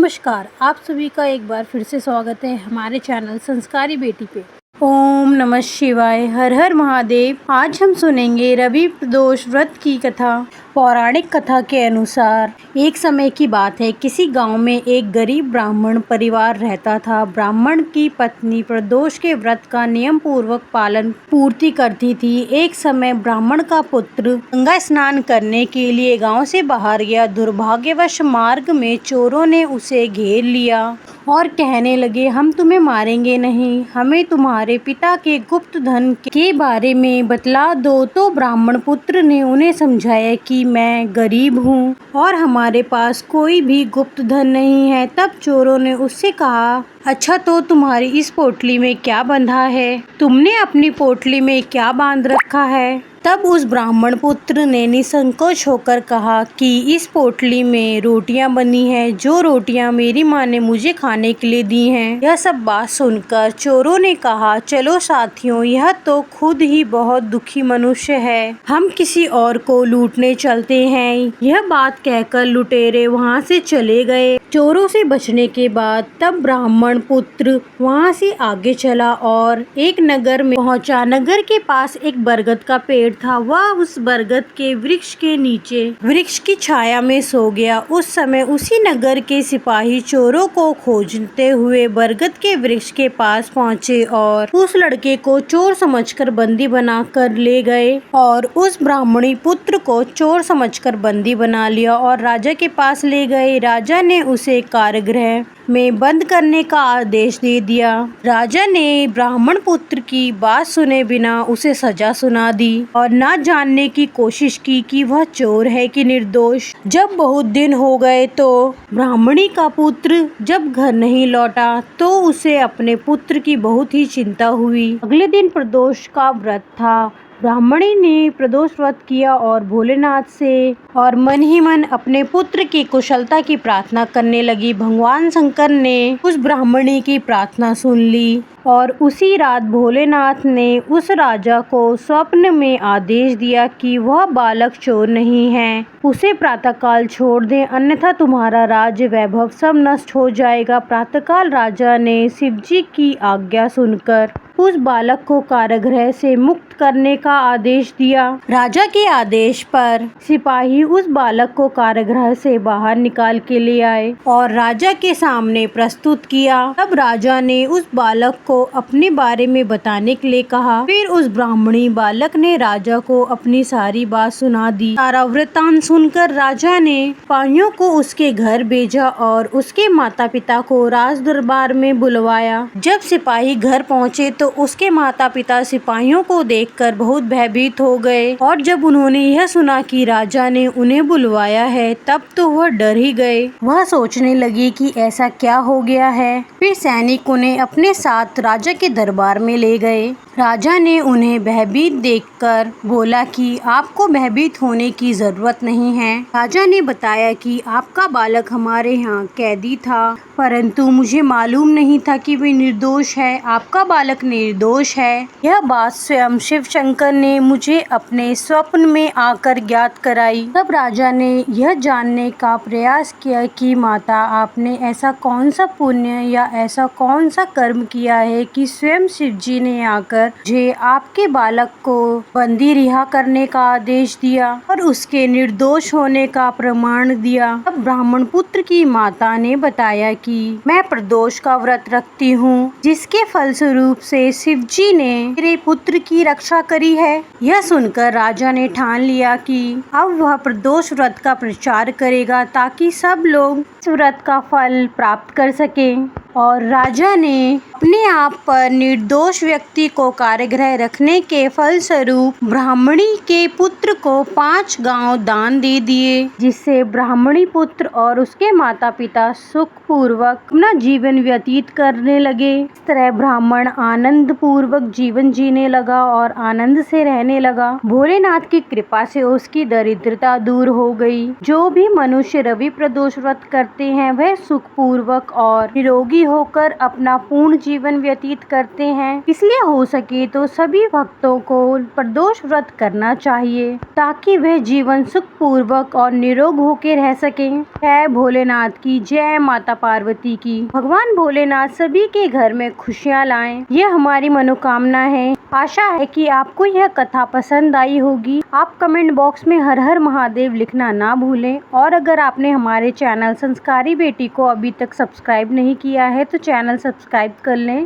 नमस्कार, आप सभी का एक बार फिर से स्वागत है हमारे चैनल संस्कारी बेटी पे। ओम नमः शिवाय, हर हर महादेव। आज हम सुनेंगे रवि प्रदोष व्रत की कथा। पौराणिक कथा के अनुसार एक समय की बात है, किसी गांव में एक गरीब ब्राह्मण परिवार रहता था। ब्राह्मण की पत्नी प्रदोष के व्रत का नियम पूर्वक पालन पूर्ति करती थी। एक समय ब्राह्मण का पुत्र गंगा स्नान करने के लिए गांव से बाहर गया। दुर्भाग्यवश मार्ग में चोरों ने उसे घेर लिया और कहने लगे, हम तुम्हें मारेंगे नहीं, हमें तुम्हारे पिता के गुप्त धन के बारे में बतला दो। तो ब्राह्मण पुत्र ने उन्हें समझाया कि मैं गरीब हूँ और हमारे पास कोई भी गुप्त धन नहीं है। तब चोरों ने उससे कहा, अच्छा तो तुम्हारी इस पोटली में क्या बंधा है? तुमने अपनी पोटली में क्या बांध रखा है? तब उस ब्राह्मण पुत्र ने निसंकोच होकर कहा कि इस पोटली में रोटियां बनी हैं, जो रोटियां मेरी माँ ने मुझे खाने के लिए दी हैं। यह सब बात सुनकर चोरों ने कहा, चलो साथियों, यह तो खुद ही बहुत दुखी मनुष्य है, हम किसी और को लूटने चलते हैं। यह बात कहकर लुटेरे वहां से चले गए। चोरों से बचने के बाद तब ब्राह्मण पुत्र वहां से आगे चला और एक नगर में पहुंचा। नगर के पास एक बरगद का पेड़ था। वह उस बरगद के वृक्ष के नीचे वृक्ष की छाया में सो गया। उस समय उसी नगर के सिपाही चोरों को खोजते हुए बरगद के वृक्ष के पास पहुंचे और उस लड़के को चोर समझकर बंदी बनाकर ले गए और उस ब्राह्मणी पुत्र को चोर समझकर बंदी बना लिया और राजा के पास ले गए। राजा ने उसे कारागृह में बंद करने का आदेश दे दिया। राजा ने ब्राह्मण पुत्र की बात सुने बिना उसे सजा सुना दी और न जानने की कोशिश की कि वह चोर है कि निर्दोष। जब बहुत दिन हो गए तो ब्राह्मणी का पुत्र जब घर नहीं लौटा तो उसे अपने पुत्र की बहुत ही चिंता हुई। अगले दिन प्रदोष का व्रत था। ब्राह्मणी ने प्रदोष व्रत किया और भोलेनाथ से और मन ही मन अपने पुत्र की कुशलता की प्रार्थना करने लगी। भगवान शंकर ने उस ब्राह्मणी की प्रार्थना सुन ली और उसी रात भोलेनाथ ने उस राजा को स्वप्न में आदेश दिया कि वह बालक चोर नहीं है, उसे प्रातःकाल छोड़ दें, अन्यथा तुम्हारा राज्य वैभव सब नष्ट हो जाएगा। प्रातःकाल राजा ने शिवजी की आज्ञा सुनकर उस बालक को कारागृह से मुक्त करने का आदेश दिया। राजा के आदेश पर सिपाही उस बालक को कारागृह से बाहर निकाल के ले आए और राजा के सामने प्रस्तुत किया। तब राजा ने उस बालक को अपने बारे में बताने के लिए कहा। फिर उस ब्राह्मणी बालक ने राजा को अपनी सारी बात सुना दी। सारा वृत्तांत सुनकर राजा ने सिपाहियों को उसके घर भेजा और उसके माता पिता को राज दरबार में बुलवाया। जब सिपाही घर पहुँचे तो उसके माता पिता सिपाहियों को देखकर बहुत भयभीत हो गए और जब उन्होंने यह सुना कि राजा ने उन्हें बुलवाया है तब तो वह डर ही गए। वह सोचने लगी कि ऐसा क्या हो गया है। फिर सैनिक उन्हें अपने साथ राजा के दरबार में ले गए। राजा ने उन्हें भयभीत देखकर बोला कि आपको भयभीत होने की जरूरत नहीं है। राजा ने बताया कि आपका बालक हमारे यहाँ कैदी था, परंतु मुझे मालूम नहीं था कि वे निर्दोष है। आपका बालक निर्दोष है। यह बात स्वयं शिव शंकर ने मुझे अपने स्वप्न में आकर ज्ञात कराई। तब राजा ने यह जानने का प्रयास किया कि माता, आपने ऐसा कौन सा पुण्य या ऐसा कौन सा कर्म किया है कि स्वयं शिव जी ने आकर मुझे आपके बालक को बंदी रिहा करने का आदेश दिया और उसके निर्दोष होने का प्रमाण दिया। तब ब्राह्मण पुत्र की माता ने बताया कि मैं प्रदोष का व्रत रखती हूँ, जिसके फलस्वरूप से शिव जी ने मेरे पुत्र की रक्षा करी है। यह सुनकर राजा ने ठान लिया कि अब वह प्रदोष व्रत का प्रचार करेगा ताकि सब लोग इस व्रत का फल प्राप्त कर सकें। और राजा ने अपने आप पर निर्दोष व्यक्ति को कारागृह रखने के फलस्वरूप ब्राह्मणी के पुत्र को 5 गांव दान दे दिए, जिससे ब्राह्मणी पुत्र और उसके माता पिता सुख पूर्वक अपना जीवन व्यतीत करने लगे। इस तरह ब्राह्मण आनंद पूर्वक जीवन जीने लगा और आनंद से रहने लगा। भोलेनाथ की कृपा से उसकी दरिद्रता दूर हो गई। जो भी मनुष्य रवि प्रदोष व्रत करते हैं वह सुख पूर्वक और निरोगी होकर अपना पूर्ण जीवन व्यतीत करते हैं, इसलिए हो सके तो सभी भक्तों को प्रदोष व्रत करना चाहिए ताकि वह जीवन सुख पूर्वक और निरोग होकर रह सके। है भोलेनाथ की जय, माता पार्वती की। भगवान भोलेनाथ सभी के घर में खुशियाँ लाएं, यह हमारी मनोकामना है। आशा है कि आपको यह कथा पसंद आई होगी। आप कमेंट बॉक्स में हर हर महादेव लिखना ना भूलें और अगर आपने हमारे चैनल संस्कारी बेटी को अभी तक सब्सक्राइब नहीं किया है तो चैनल सब्सक्राइब कर लें।